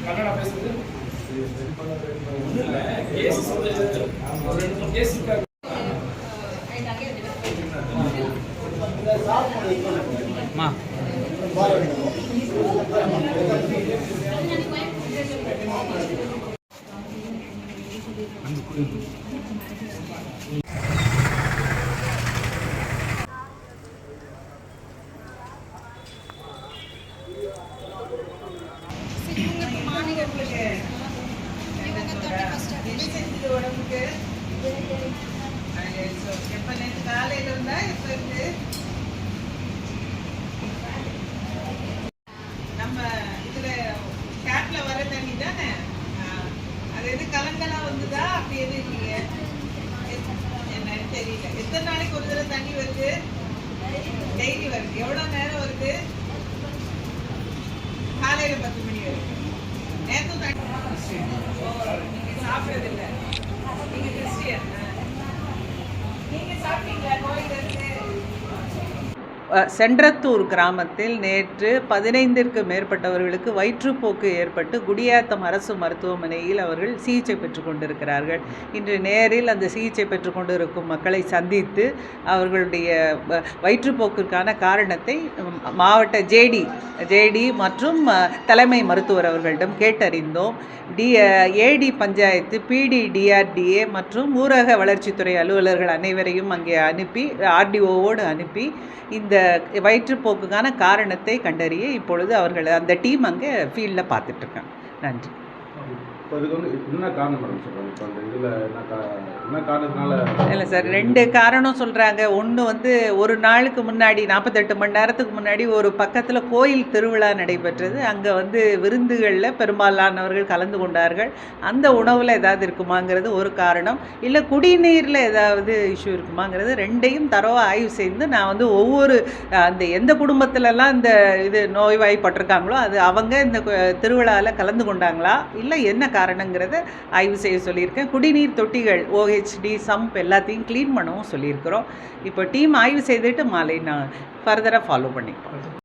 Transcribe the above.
கன்னடா பேசுறது உடம்புக்கு எப்ப நேற்று காலையில இருந்தா இப்ப இருக்கு நம்ம இதுல கேப்ல வர தண்ணி தானே அது எது கலங்கலா வந்துதா அப்படி எது இல்லையே என்னன்னு தெரியல எத்தனை நாளைக்கு ஒரு தடவை தண்ணி வருது டெய்லி வருது எவ்வளவு நேரம் வருது காலையில 10 மணி வரைக்கும் நேற்று தண்ணி சாப்பிடுறது இல்லை நீங்க கிறிஸ்டியன் நீங்க சாப்பிட்டீங்களா கோயில இருக்கு சென்றத்தூர் கிராமத்தில் நேற்று 15ற்கு மேற்பட்டவர்களுக்கு வயிற்றுப்போக்கு ஏற்பட்டு குடியாத்தம் அரசு மருத்துவமனையில் அவர்கள் சிகிச்சை பெற்று கொண்டிருக்கிறார்கள். இன்று நேரில் அந்த சிகிச்சை பெற்று கொண்டிருக்கும் மக்களை சந்தித்து அவர்களுடைய வயிற்றுப்போக்கிற்கான காரணத்தை மாவட்ட ஜேடி மற்றும் தலைமை மருத்துவர் அவர்களிடம் கேட்டறிந்தோம். ஏடி பஞ்சாயத்து, பிடி, டிஆர்டிஏ மற்றும் ஊரக வளர்ச்சித்துறை அலுவலர்கள் அனைவரையும் அங்கே அனுப்பி ஆர்டிஓவோடு அனுப்பி இந்த வயிற்றுப்போக்குக்கான காரணத்தை கண்டறிய இப்பொழுது அவர்கள் அந்த டீம் அங்கே ஃபீல்டில் பார்த்துட்ருக்காங்க. நன்றி. இல்லை சார், 2 காரணம் சொல்கிறாங்க. ஒன்று ஒரு நாளுக்கு முன்னாடி 48 மணி நேரத்துக்கு முன்னாடி ஒரு பக்கத்தில் கோயில் திருவிழா நடைபெற்றது. அங்கே விருந்துகளில் பெரும்பாலானவர்கள் கலந்து கொண்டார்கள். அந்த உணவில் ஏதாவது இருக்குமாங்கிறது ஒரு காரணம். இல்லை குடிநீரில் ஏதாவது இஷ்யூ இருக்குமாங்கிறது 2யும் தரவாக ஆய்வு செய்து நான் ஒவ்வொரு அந்த எந்த குடும்பத்திலலாம் இந்த இது நோய்வாய்ப்பட்டிருக்காங்களோ அது அவங்க இந்த திருவிழாவில் கலந்து கொண்டாங்களா இல்லை என்ன காரணங்கிறத ஆய்வு செய்ய சொல்லியிருக்கேன். குடிநீர் தொட்டிகள், OHD, சம்ப் எல்லாத்தையும் க்ளீன் பண்ணவும் சொல்லியிருக்கிறோம். இப்போ டீம் ஆய்வு செய்துட்டு மாலை நான் ஃபர்தராக ஃபாலோ பண்ணிப்போம்.